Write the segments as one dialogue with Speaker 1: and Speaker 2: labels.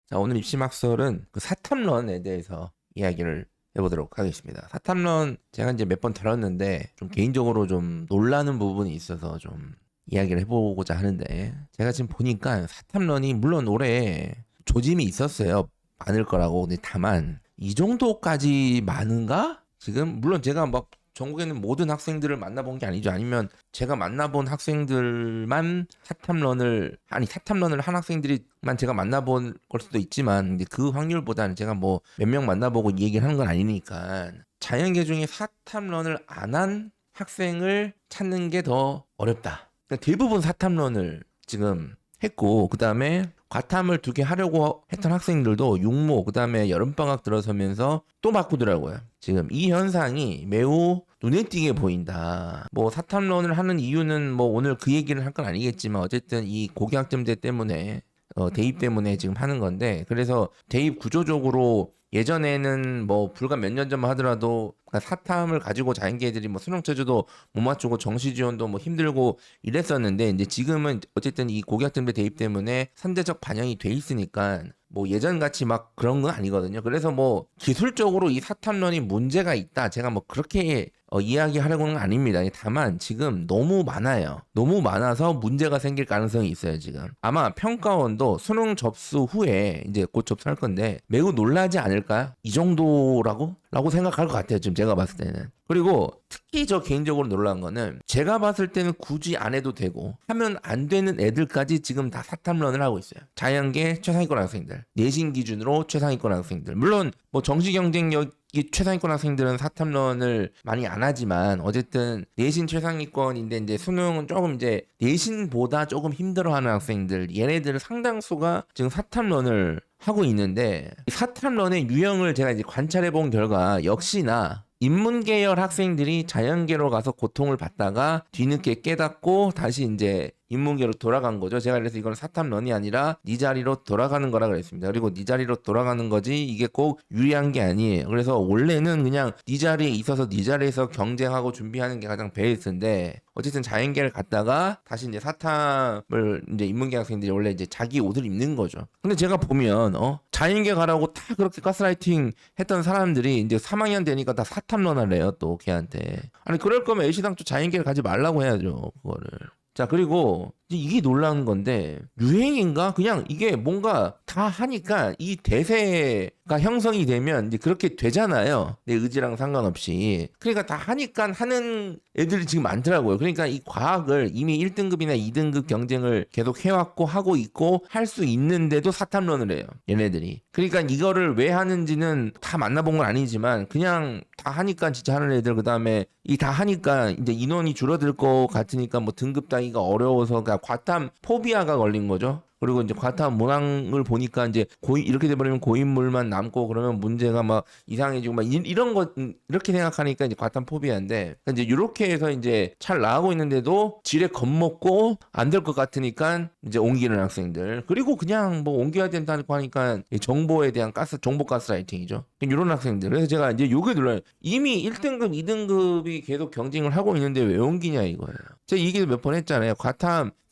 Speaker 1: 자, 오늘 입시막설은 그 사탐런에 대해서 이야기를 해보도록 하겠습니다. 사탐런 제가 이제 몇 번 다뤘는데 좀 개인적으로 좀 놀라는 부분이 있어서 좀 이야기를 해보고자 하는데, 제가 지금 보니까 사탐런이 물론 올해 조짐이 있었어요. 많을 거라고. 근데 다만 이 정도까지 많은가? 지금 물론 제가 막 전국에 있는 모든 학생들을 만나본 게 아니죠. 아니면 제가 만나본 학생들만 사탐런을 한 학생들이만 제가 만나본 걸 수도 있지만, 근데 그 확률보다는 제가 뭐 몇 명 만나보고 이 얘기를 하는 건 아니니까, 자연계 중에 사탐런을 안 한 학생을 찾는 게 더 어렵다. 그러니까 대부분 사탐런을 지금 했고, 그 다음에 과탐을 2개 하려고 했던 학생들도 육모, 그 다음에 여름방학 들어서면서 또 바꾸더라고요. 지금 이 현상이 매우 눈에 띄게 보인다. 뭐 사탐론을 하는 이유는 뭐 오늘 그 얘기를 할 건 아니겠지만, 어쨌든 이 고교학점제 때문에 대입 때문에 지금 하는 건데, 그래서 대입 구조적으로 예전에는 뭐 불과 몇 년 전만 하더라도 사탐을 가지고 자연계 애들이 뭐 수능 체제도 못 맞추고 정시 지원도 뭐 힘들고 이랬었는데, 이제 지금은 어쨌든 이 고교학점제 대입 때문에 선제적 반영이 돼 있으니까 뭐 예전 같이 막 그런 건 아니거든요. 그래서 뭐 기술적으로 이 사탐론이 문제가 있다, 제가 뭐 그렇게 이야기하려고는 아닙니다. 다만 지금 너무 많아요. 너무 많아서 문제가 생길 가능성이 있어요. 지금 아마 평가원도 수능 접수 후에 이제 곧 접수할 건데 매우 놀라지 않을까? 이 정도라고? 라고 생각할 것 같아요. 지금 제가 봤을 때는. 그리고 특히 저 개인적으로 놀란 거는, 제가 봤을 때는 굳이 안 해도 되고 하면 안 되는 애들까지 지금 다 사탐런을 하고 있어요. 자연계 최상위권 학생들, 내신 기준으로 최상위권 학생들, 물론 뭐 정시 경쟁력이 최상위권 학생들은 사탐런을 많이 안 하지만, 어쨌든 내신 최상위권인데 이제 수능은 조금 이제 내신보다 조금 힘들어하는 학생들, 얘네들 상당수가 지금 사탐런을 하고 있는데, 사탐런의 유형을 제가 이제 관찰해 본 결과 역시나 인문계열 학생들이 자연계로 가서 고통을 받다가 뒤늦게 깨닫고 다시 이제 인문계로 돌아간 거죠. 제가 그래서 이건 사탐런이 아니라 네 자리로 돌아가는 거라 그랬습니다. 그리고 네 자리로 돌아가는 거지 이게 꼭 유리한 게 아니에요. 그래서 원래는 그냥 네 자리에 있어서 네 자리에서 경쟁하고 준비하는 게 가장 베이스인데, 어쨌든 자연계를 갔다가 다시 이제 사탐을 이제 인문계 학생들이 원래 이제 자기 옷을 입는 거죠. 근데 제가 보면 자연계 가라고 다 그렇게 가스라이팅 했던 사람들이 이제 3학년 되니까 다 사탐런을 해요. 또 걔한테. 아니 그럴 거면 애시당초 자연계를 가지 말라고 해야죠, 그거를. 자, 그리고 이게 놀라운 건데, 유행인가? 그냥 이게 뭔가 다 하니까 이 대세가 형성이 되면 이제 그렇게 되잖아요. 내 의지랑 상관없이. 그러니까 다 하니까 하는 애들이 지금 많더라고요. 그러니까 이 과학을 이미 1등급이나 2등급 경쟁을 계속 해왔고 하고 있고 할 수 있는데도 사탐론을 해요, 얘네들이. 그러니까 이거를 왜 하는지는 다 만나본 건 아니지만, 그냥 다 하니까 진짜 하는 애들, 그 다음에 이 다 하니까 이제 인원이 줄어들 것 같으니까 뭐 등급 따기가 어려워서, 그러니까 과탐 포비아가 걸린 거죠. 그리고 이제 과탐 문항을 보니까 이제 이렇게 돼버리면 고인물만 남고 그러면 문제가 막 이상해지고 막 이런 거 이렇게 생각하니까 이제 과탐 포비아인데, 그러니까 이제 이렇게 해서 이제 잘 나가고 있는데도 지레 겁먹고 안 될 것 같으니까 이제 옮기는 학생들, 그리고 그냥 뭐 옮겨야 된다고 하니까 정보에 대한 정보 가스라이팅이죠. 이런 학생들. 그래서 제가 이제 요게 놀라요. 이미 1등급, 2등급이 계속 경쟁을 하고 있는데 왜 옮기냐 이거예요. 제가 이 얘기를 몇 번 했잖아요.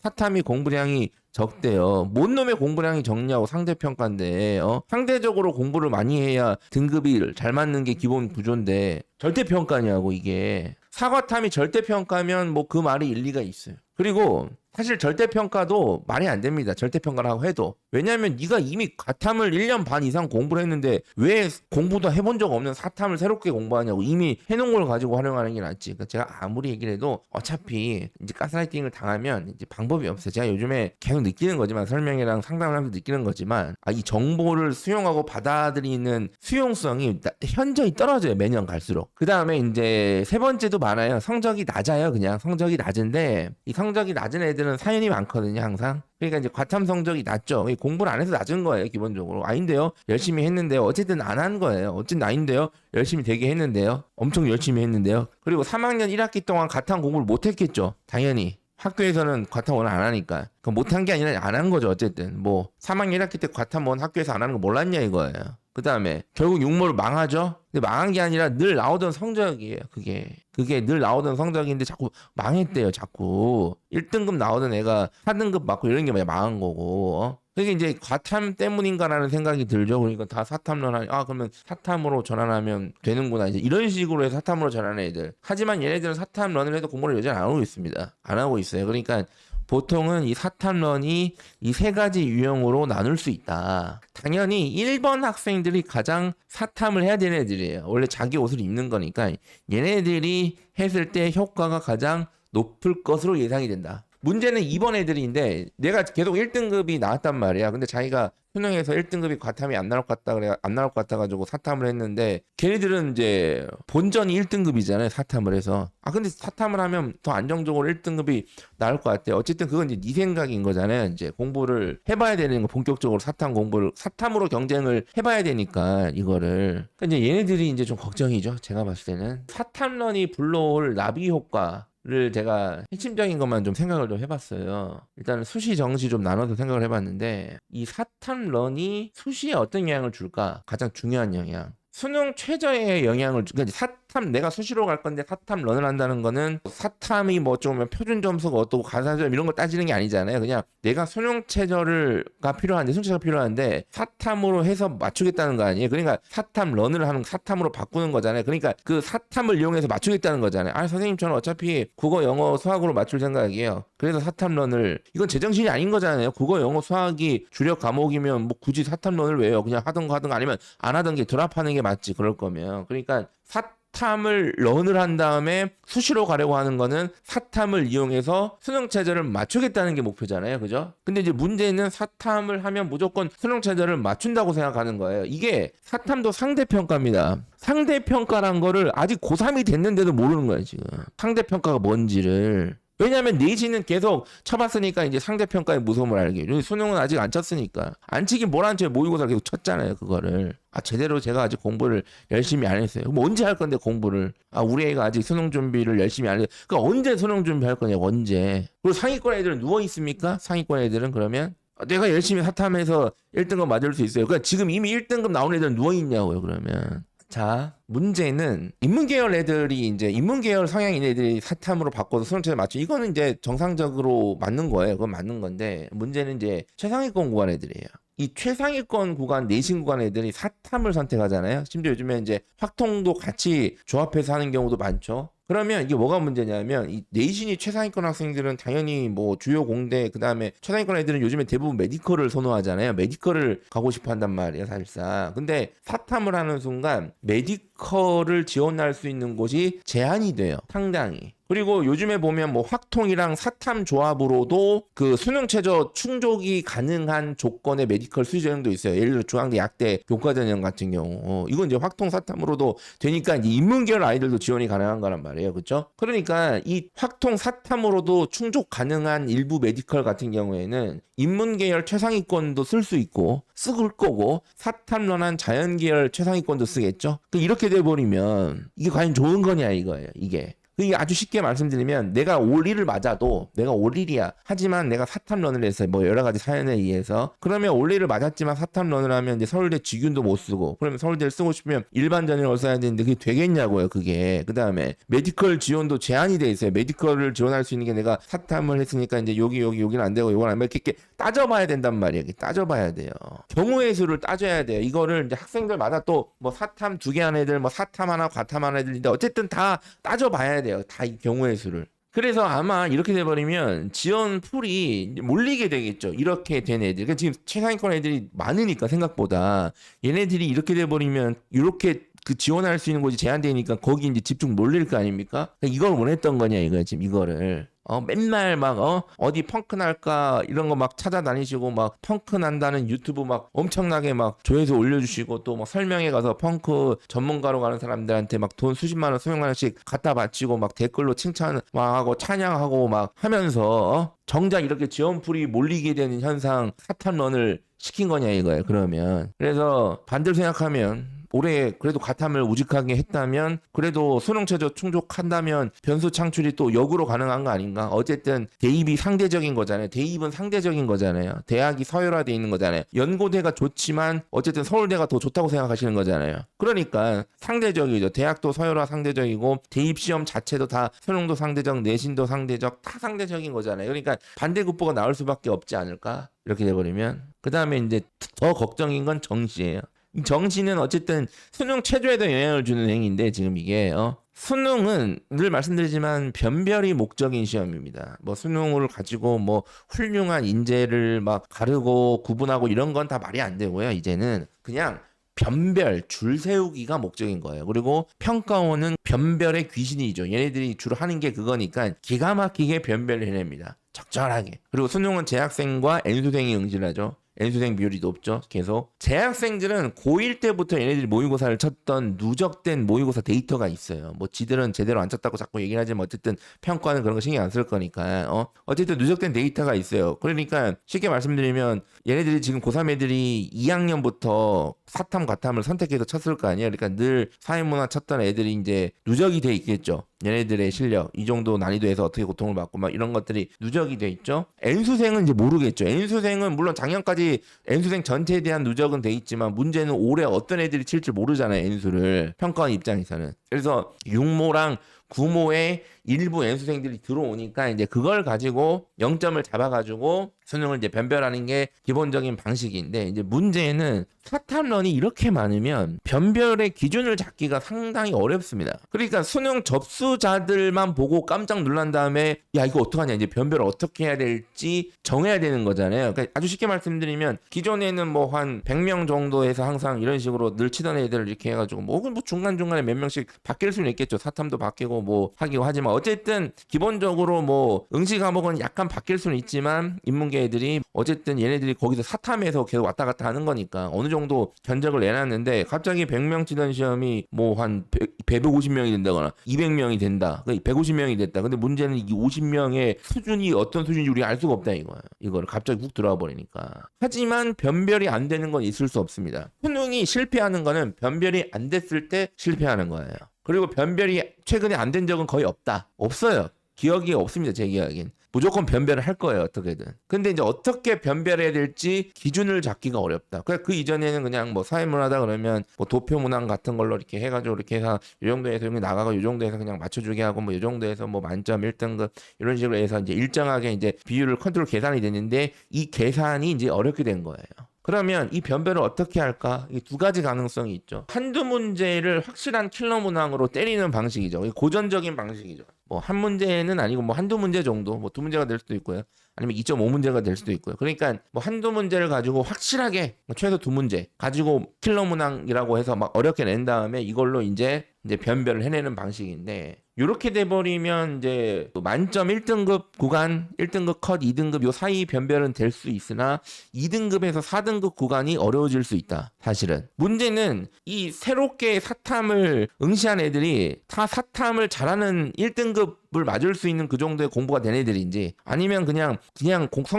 Speaker 1: 사탐이 공부량이 적대요. 뭔 놈의 공부량이 적냐고, 상대평가인데. 상대적으로 공부를 많이 해야 등급이 잘 맞는 게 기본 구조인데 절대평가냐고 이게. 사과탐이 절대평가면 뭐 그 말이 일리가 있어요. 그리고 사실 절대평가도 말이 안 됩니다. 절대평가라고 해도. 왜냐하면 네가 이미 과탐을 1년 반 이상 공부를 했는데 왜 공부도 해본 적 없는 사탐을 새롭게 공부하냐고. 이미 해놓은 걸 가지고 활용하는 게 낫지. 그러니까 제가 아무리 얘기를 해도 어차피 이제 가스라이팅을 당하면 이제 방법이 없어요. 제가 요즘에 계속 느끼는 거지만, 설명이랑 상담을 하면서 느끼는 거지만, 이 정보를 수용하고 받아들이는 수용성이 현저히 떨어져요, 매년 갈수록. 그 다음에 이제 세 번째도 많아요. 성적이 낮아요. 그냥 성적이 낮은데, 이 성적이 낮은 애들은 사연이 많거든요, 항상. 그러니까 이제 과탐 성적이 낮죠. 공부를 안 해서 낮은 거예요, 기본적으로. 아닌데요, 열심히 했는데요, 어쨌든 안 한 거예요. 어쨌든 아닌데요, 열심히 되게 했는데요, 엄청 열심히 했는데요. 그리고 3학년 1학기 동안 과탐 공부를 못 했겠죠, 당연히. 학교에서는 과탐 원 안 하니까. 못한 게 아니라 안 한 거죠, 어쨌든. 뭐 3학년 1학기 때 과탐 원 학교에서 안 하는 거 몰랐냐 이거예요. 그 다음에 결국 육모를 망하죠. 근데 망한 게 아니라 늘 나오던 성적이에요. 그게 늘 나오던 성적인데 자꾸 망했대요. 자꾸 1등급 나오던 애가 4등급 맞고 이런 게 망한 거고. 그게 이제 과탐 때문인가라는 생각이 들죠. 그러니까 다 사탐론 하니 그러면 사탐으로 전환하면 되는구나. 이제 이런 식으로 해서 사탐으로 전환하는 애들. 하지만 얘네들은 사탐런을 해도 공부를 여전히 안 하고 있습니다. 안 하고 있어요. 그러니까 보통은 이 사탐런이 이 세 가지 유형으로 나눌 수 있다. 당연히 1번 학생들이 가장 사탐을 해야 되는 애들이에요. 원래 자기 옷을 입는 거니까 얘네들이 했을 때 효과가 가장 높을 것으로 예상이 된다. 문제는 2번 애들인데 내가 계속 1등급이 나왔단 말이야. 근데 자기가 수능에서 1등급이 과탐이 안 나올 것 같다 그래 안 나올 것 같아가지고 사탐을 했는데 걔네들은 이제 본전이 1등급이잖아요. 사탐을 해서 근데 사탐을 하면 더 안정적으로 1등급이 나올 것 같아. 어쨌든 그건 이제 네 생각인 거잖아요. 이제 공부를 해봐야 되는 거 본격적으로 사탐 공부를 사탐으로 경쟁을 해봐야 되니까 이거를. 그러니까 이제 얘네들이 이제 좀 걱정이죠. 제가 봤을 때는 사탐런이 불러올 나비 효과. 를 제가 핵심적인 것만 좀 생각을 좀 해봤어요. 일단 수시 정시 좀 나눠서 생각을 해봤는데 이 사탐런이 수시에 어떤 영향을 줄까? 가장 중요한 영향. 수능 최저의 영향을 그러니까 사탐 내가 수시로 갈 건데 사탐 런을 한다는 거는 사탐이 뭐 좀 표준 점수가 어떻고 가산점 이런 거 따지는 게 아니잖아요. 그냥 내가 수능 최저가 필요한데 수능 최저가 필요한데 사탐으로 해서 맞추겠다는 거 아니에요. 그러니까 사탐 런을 하는 사탐으로 바꾸는 거잖아요. 그러니까 그 사탐을 이용해서 맞추겠다는 거잖아요. 선생님 저는 어차피 국어 영어 수학으로 맞출 생각이에요. 그래서 사탐 런을 이건 제정신이 아닌 거잖아요. 국어 영어 수학이 주력 과목이면 뭐 굳이 사탐 런을 왜요? 그냥 하던 거 아니면 안 하던 게 드랍하는 게 맞지 그럴 거면. 그러니까 사탐을 런을 한 다음에 수시로 가려고 하는 거는 사탐을 이용해서 수능 최저를 맞추겠다는 게 목표잖아요. 그죠? 근데 이제 문제는 사탐을 하면 무조건 수능 최저를 맞춘다고 생각하는 거예요. 이게 사탐도 상대평가입니다. 상대평가란 거를 아직 고3이 됐는데도 모르는 거예요, 지금. 상대평가가 뭔지를. 왜냐하면 내신은 계속 쳐봤으니까 이제 상대평가의 무서움을 알게. 수능은 아직 안 쳤으니까. 안 치긴 뭘 안 쳐요. 모의고사 계속 쳤잖아요. 그거를. 제대로 제가 아직 공부를 열심히 안 했어요. 그럼 언제 할 건데 공부를. 우리 애가 아직 수능 준비를 열심히 안 했어요. 그러니까 언제 수능 준비할 거냐고 언제. 그리고 상위권 애들은 누워 있습니까? 상위권 애들은 그러면 내가 열심히 사탐해서 1등급 맞을 수 있어요. 그러니까 지금 이미 1등급 나온 애들은 누워 있냐고요. 그러면. 자, 문제는 인문계열 애들이 이제 인문계열 성향인 애들이 사탐으로 바꿔서 수능 최저 맞추. 이거는 이제 정상적으로 맞는 거예요. 그건 맞는 건데 문제는 이제 최상위권 구간 애들이에요. 이 최상위권 구간 내신 구간 애들이 사탐을 선택하잖아요. 심지어 요즘에 이제 확통도 같이 조합해서 하는 경우도 많죠. 그러면 이게 뭐가 문제냐면 이 내신이 최상위권 학생들은 당연히 뭐 주요 공대 그다음에 최상위권 애들은 요즘에 대부분 메디컬을 선호하잖아요. 메디컬을 가고 싶어 한단 말이에요, 사실상. 근데 사탐을 하는 순간 메디컬을 지원할 수 있는 곳이 제한이 돼요. 상당히. 그리고 요즘에 보면 뭐 확통이랑 사탐 조합으로도 그 수능 최저 충족이 가능한 조건의 메디컬 수시 전형도 있어요. 예를 들어 중앙대 약대 교과 전형 같은 경우 이건 이제 확통 사탐으로도 되니까 이제 인문계열 아이들도 지원이 가능한 거란 말이에요. 그렇죠? 그러니까 이 확통 사탐으로도 충족 가능한 일부 메디컬 같은 경우에는 인문계열 최상위권도 쓸 수 있고 쓸 거고 사탐런한 자연계열 최상위권도 쓰겠죠. 이렇게 돼버리면 이게 과연 좋은 거냐 이거예요. 이게 아주 쉽게 말씀드리면 내가 올 1을 맞아도 내가 올 1이야. 하지만 내가 사탐런을 했어요. 뭐 여러 가지 사연에 의해서. 그러면 올 1을 맞았지만 사탐런을 하면 이제 서울대 직윤도 못 쓰고 그러면 서울대를 쓰고 싶으면 일반 전형을 써야 되는데 그게 되겠냐고요. 그게. 그다음에 메디컬 지원도 제한이 돼 있어요. 메디컬을 지원할 수 있는 게 내가 사탐을 했으니까 이제 여기는 안 되고 요건 안 되고 이렇게 따져봐야 된단 말이에요. 따져봐야 돼요. 경우의 수를 따져야 돼요. 이거를 이제 학생들마다 또 뭐 사탐 2개 한 애들 뭐 사탐 하나 과탐 하나 애들인데 어쨌든 다 따져봐야 돼요. 다 이 경우의 수를. 그래서 아마 이렇게 돼버리면 지원 풀이 몰리게 되겠죠. 이렇게 된 애들. 그러니까 지금 최상위권 애들이 많으니까 생각보다 얘네들이 이렇게 돼버리면 이렇게 그 지원할 수 있는 곳이 제한되니까 거기 이제 집중 몰릴 거 아닙니까? 그러니까 이걸 원했던 거냐 이거야 지금 이거를. 맨날 막 어디 펑크 날까 이런 거 막 찾아다니시고 막 펑크 난다는 유튜브 막 엄청나게 막 조회수 올려주시고 또 막 설명회 가서 펑크 전문가로 가는 사람들한테 막 돈 수십만 원 수백만 원씩 갖다 바치고 막 댓글로 칭찬 막 하고 찬양하고 막 하면서 정작 이렇게 지원풀이 몰리게 되는 현상 사탐런을 시킨 거냐 이거예요. 그러면 그래서 반대로 생각하면 올해 그래도 가탐을 우직하게 했다면 그래도 수능 최저 충족한다면 변수 창출이 또 역으로 가능한 거 아닌가? 어쨌든 대입이 상대적인 거잖아요. 대입은 상대적인 거잖아요. 대학이 서열화돼 있는 거잖아요. 연고대가 좋지만 어쨌든 서울대가 더 좋다고 생각하시는 거잖아요. 그러니까 상대적이죠. 대학도 서열화 상대적이고 대입 시험 자체도 다 수능도 상대적, 내신도 상대적, 다 상대적인 거잖아요. 그러니까 반대급부가 나올 수밖에 없지 않을까? 이렇게 돼버리면. 그 다음에 이제 더 걱정인 건 정시예요. 이 정시는 어쨌든 수능 최저에도 영향을 주는 행위인데 지금 이게 수능은 늘 말씀드리지만 변별이 목적인 시험입니다. 뭐 수능을 가지고 뭐 훌륭한 인재를 막 가르고 구분하고 이런 건 다 말이 안 되고요. 이제는 그냥 변별, 줄 세우기가 목적인 거예요. 그리고 평가원은 변별의 귀신이죠. 얘네들이 주로 하는 게 그거니까 기가 막히게 변별을 해냅니다. 적절하게. 그리고 수능은 재학생과 N수생이 응시를 하죠. N수생 비율이 높죠. 계속. 재학생들은 고1 때부터 얘네들이 모의고사를 쳤던 누적된 모의고사 데이터가 있어요. 뭐 지들은 제대로 안 쳤다고 자꾸 얘기를 하지만 어쨌든 평가는 그런 거 신경 안 쓸 거니까. 어쨌든 누적된 데이터가 있어요. 그러니까 쉽게 말씀드리면 얘네들이 지금 고3 애들이 2학년부터 사탐, 과탐을 선택해서 쳤을 거 아니에요. 그러니까 늘 사회문화 쳤던 애들이 이제 누적이 돼 있겠죠. 얘네들의 실력, 이 정도 난이도에서 어떻게 고통을 받고 막 이런 것들이 누적이 돼 있죠. N수생은 이제 모르겠죠. N수생은 물론 작년까지 N수생 전체에 대한 누적은 돼 있지만 문제는 올해 어떤 애들이 칠지 모르잖아요. N수를. 평가원 입장에서는. 그래서 육모랑 구모의 일부 N수생들이 들어오니까 이제 그걸 가지고 0점을 잡아가지고 수능을 이제 변별하는 게 기본적인 방식인데 이제 문제는 사탐런이 이렇게 많으면 변별의 기준을 잡기가 상당히 어렵습니다. 그러니까 수능 접수자들만 보고 깜짝 놀란 다음에 야 이거 어떡하냐 이제 변별을 어떻게 해야 될지 정해야 되는 거잖아요. 그러니까 아주 쉽게 말씀드리면 기존에는 뭐 한 100명 정도에서 항상 이런 식으로 늘 치던 애들을 이렇게 해가지고 뭐 중간중간에 몇 명씩 바뀔 수는 있겠죠. 사탐도 바뀌고 뭐 하기도 하지만 어쨌든 기본적으로 뭐 응시 과목은 약간 바뀔 수는 있지만 인문계 애들이 어쨌든 얘네들이 거기서 사탐에서 계속 왔다 갔다 하는 거니까 어느 정도 견적을 내놨는데 갑자기 100명 치던 시험이 뭐 한 150명이 된다거나 200명이 된다. 150명이 됐다. 근데 문제는 이 50명의 수준이 어떤 수준인지 우리가 알 수가 없다 이거예요. 이거를 갑자기 훅 들어와 버리니까. 하지만 변별이 안 되는 건 있을 수 없습니다. 수능이 실패하는 거는 변별이 안 됐을 때 실패하는 거예요. 그리고 변별이 최근에 안 된 적은 거의 없다. 없어요. 기억이 없습니다. 제 기억엔. 무조건 변별을 할 거예요. 어떻게든. 근데 이제 어떻게 변별해야 될지 기준을 잡기가 어렵다. 그 이전에는 그냥 뭐 사회문화다 그러면 뭐 도표문항 같은 걸로 이렇게 해가지고 이렇게 해서 이 정도에서 여기 나가고 이 정도에서 그냥 맞춰주게 하고 뭐 이 정도에서 뭐 만점 1등급 이런 식으로 해서 이제 일정하게 이제 비율을 컨트롤 계산이 됐는데 이 계산이 이제 어렵게 된 거예요. 그러면 이 변별을 어떻게 할까? 이 두 가지 가능성이 있죠. 한두 문제를 확실한 킬러 문항으로 때리는 방식이죠. 고전적인 방식이죠. 뭐 한 문제는 아니고 뭐 한두 문제 정도, 뭐 두 문제가 될 수도 있고요. 아니면 2.5문제가 될 수도 있고요. 그러니까 뭐 한두 문제를 가지고 확실하게 최소 두 문제 가지고 킬러 문항이라고 해서 막 어렵게 낸 다음에 이걸로 이제 변별을 해내는 방식인데 이렇게 돼버리면 이제 만점 1등급 구간, 1등급 컷, 2등급 요 사이 변별은 될 수 있으나 2등급에서 4등급 구간이 어려워질 수 있다. 사실은. 문제는 이 새롭게 사탐을 응시한 애들이 다 사탐을 잘하는 1등급을 맞을 수 있는 그 정도의 공부가 된 애들인지 아니면 그냥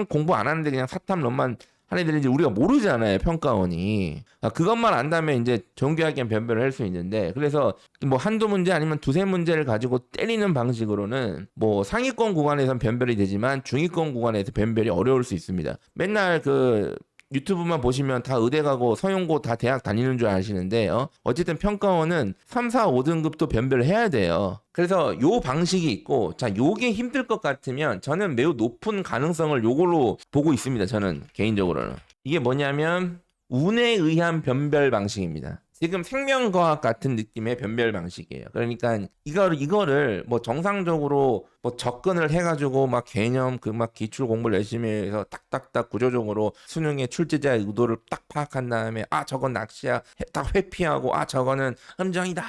Speaker 1: 공부 안 하는데 그냥 사탐론만 한 애들인지 우리가 모르잖아요. 평가원이. 그것만 안다면 이제 정교하게 변별을 할 수 있는데 그래서 뭐 한두 문제 아니면 두세 문제를 가지고 때리는 방식으로는 뭐 상위권 구간에선 변별이 되지만 중위권 구간에서 변별이 어려울 수 있습니다. 맨날 그 유튜브만 보시면 다 의대 가고 서영고 다 대학 다니는 줄 아시는데 어쨌든 평가원은 3, 4, 5등급도 변별을 해야 돼요. 그래서 요 방식이 있고 자 요게 힘들 것 같으면 저는 매우 높은 가능성을 요걸로 보고 있습니다. 저는 개인적으로는. 이게 뭐냐면 운에 의한 변별 방식입니다. 지금 생명과학 같은 느낌의 변별 방식이에요. 그러니까 이거를 뭐 정상적으로 뭐 접근을 해가지고 막 개념 막 기출 공부를 열심히 해서 딱딱딱 구조적으로 수능의 출제자의 의도를 딱 파악한 다음에 저건 낚시야 딱 회피하고 저거는 함정이다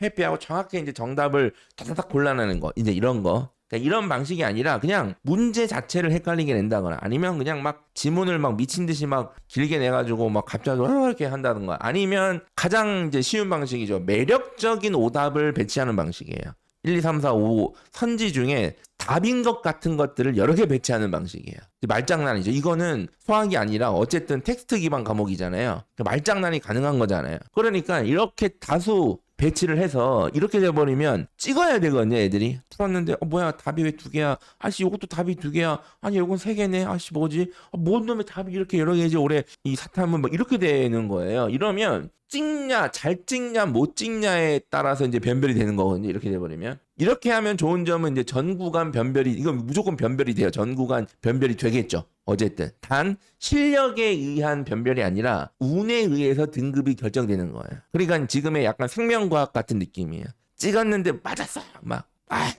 Speaker 1: 회피하고 정확히 이제 정답을 딱딱 골라내는 거 이제 이런 거. 그러니까 이런 방식이 아니라 그냥 문제 자체를 헷갈리게 낸다거나 아니면 그냥 막 지문을 막 미친 듯이 막 길게 내가지고 막 갑자기 이렇게 한다든가 아니면 가장 이제 쉬운 방식이죠. 매력적인 오답을 배치하는 방식이에요. 1, 2, 3, 4, 5 선지 중에 다 답인 것 같은 것들을 여러 개 배치하는 방식이에요. 말장난이죠. 이거는 수학이 아니라 어쨌든 텍스트 기반 과목이잖아요. 말장난이 가능한 거잖아요. 그러니까 이렇게 다수 배치를 해서 이렇게 돼버리면 찍어야 되거든요. 애들이 풀었는데 뭐야 답이 왜 2개야? 아씨 이것도 답이 2개야. 아니 이건 3개네. 아씨 뭐지? 뭔 놈의 답이 이렇게 여러 개지? 올해 이 사탐은 막 이렇게 되는 거예요. 이러면 찍냐 잘 찍냐 못 찍냐에 따라서 이제 변별이 되는 거거든요. 이렇게 돼버리면 이렇게 하면 좋은 점은 이제 전 구간 변별이 이건 무조건 변별이 돼요. 전 구간 변별이 되겠죠. 어쨌든 단 실력에 의한 변별이 아니라 운에 의해서 등급이 결정되는 거예요. 그러니까 지금의 약간 생명과학 같은 느낌이에요. 찍었는데 맞았어 막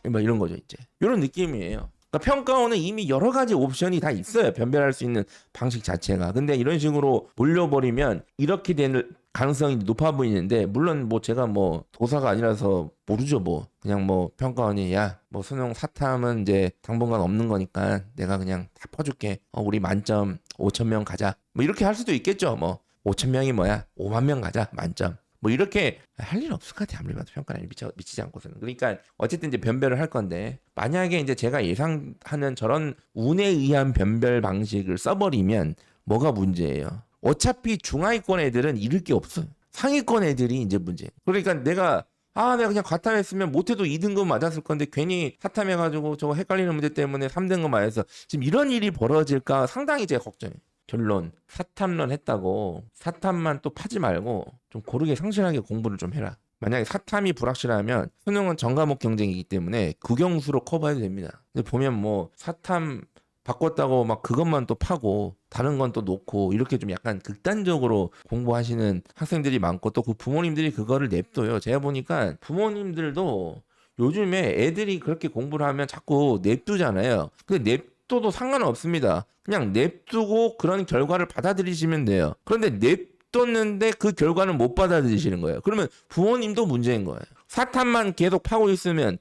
Speaker 1: 이런 거죠. 이제 이런 느낌이에요. 그러니까 평가원은 이미 여러 가지 옵션이 다 있어요. 변별할 수 있는 방식 자체가. 근데 이런 식으로 몰려버리면 이렇게 되는 가능성이 높아 보이는데, 물론 뭐 제가 뭐 도사가 아니라서 모르죠. 뭐 그냥 뭐 평가원이 야 뭐 수능 사탐은 이제 당분간 없는 거니까 내가 그냥 다 퍼줄게. 우리 만점 5,000명 가자. 뭐 이렇게 할 수도 있겠죠. 뭐 5,000명이 뭐야 5만 명 가자 만점. 뭐 이렇게 할 일 없을 것 같아. 아무리 봐도 평가를 미치지 않고서는. 그러니까 어쨌든 이제 변별을 할 건데, 만약에 이제 제가 예상하는 저런 운에 의한 변별 방식을 써버리면 뭐가 문제예요. 어차피 중하위권 애들은 잃을 게 없어. 상위권 애들이 이제 문제. 그러니까 내가 그냥 과탐했으면 못해도 2등급 맞았을 건데 괜히 사탐해가지고 저거 헷갈리는 문제 때문에 3등급 맞아서 지금 이런 일이 벌어질까 상당히 제가 걱정해. 결론 사탐론 했다고 사탐만 또 파지 말고 좀 고르게 성실하게 공부를 좀 해라. 만약에 사탐이 불확실하면 수능은 전과목 경쟁이기 때문에 국영수로 커버해도 됩니다. 근데 보면 뭐 사탐 바꿨다고 막 그것만 또 파고 다른 건 또 놓고 이렇게 좀 약간 극단적으로 공부하시는 학생들이 많고, 또 그 부모님들이 그거를 냅둬요. 제가 보니까 부모님들도 요즘에 애들이 그렇게 공부를 하면 자꾸 냅두잖아요. 근데 냅둬도 상관은 없습니다. 그냥 냅두고 그런 결과를 받아들이시면 돼요. 그런데 냅뒀는데 그 결과는 못 받아들이시는 거예요. 그러면 부모님도 문제인 거예요. 사탐만 계속 파고 있으면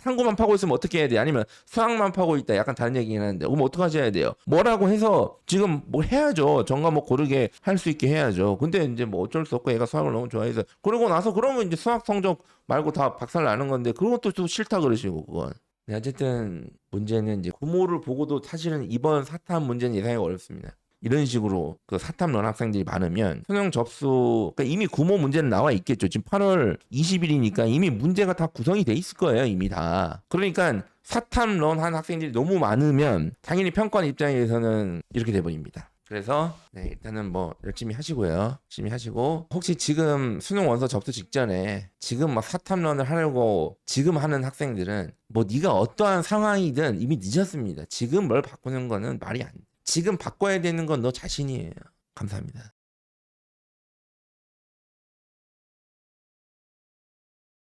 Speaker 1: 탐구만 파고 있으면 어떻게 해야 돼? 아니면 수학만 파고 있다. 약간 다른 얘기긴 한데 그럼 어떻게 하셔야 돼요? 뭐라고 해서 지금 뭐 해야죠. 전과목 고르게 할 수 있게 해야죠. 근데 이제 뭐 어쩔 수 없고 얘가 수학을 너무 좋아해서 그러고 나서 그러면 이제 수학 성적 말고 다 박살 나는 건데 그것도 또 싫다 그러시고 그건. 네, 어쨌든 문제는 이제 부모를 보고도 사실은 이번 사탐 문제는 예상이 어렵습니다. 이런 식으로 그 사탐런 학생들이 많으면 수능 접수, 그러니까 이미 구모 문제는 나와 있겠죠. 지금 8월 20일이니까 이미 문제가 다 구성이 돼 있을 거예요. 이미 다. 그러니까 사탐런 한 학생들이 너무 많으면 당연히 평가원 입장에서는 이렇게 돼버립니다. 그래서 일단은 뭐 열심히 하시고요. 열심히 하시고, 혹시 지금 수능 원서 접수 직전에 지금 막 사탐런을 하려고 지금 하는 학생들은 뭐 네가 어떠한 상황이든 이미 늦었습니다. 지금 뭘 바꾸는 거는 말이 안 돼. 지금 바꿔야 되는 건 너 자신이에요. 감사합니다.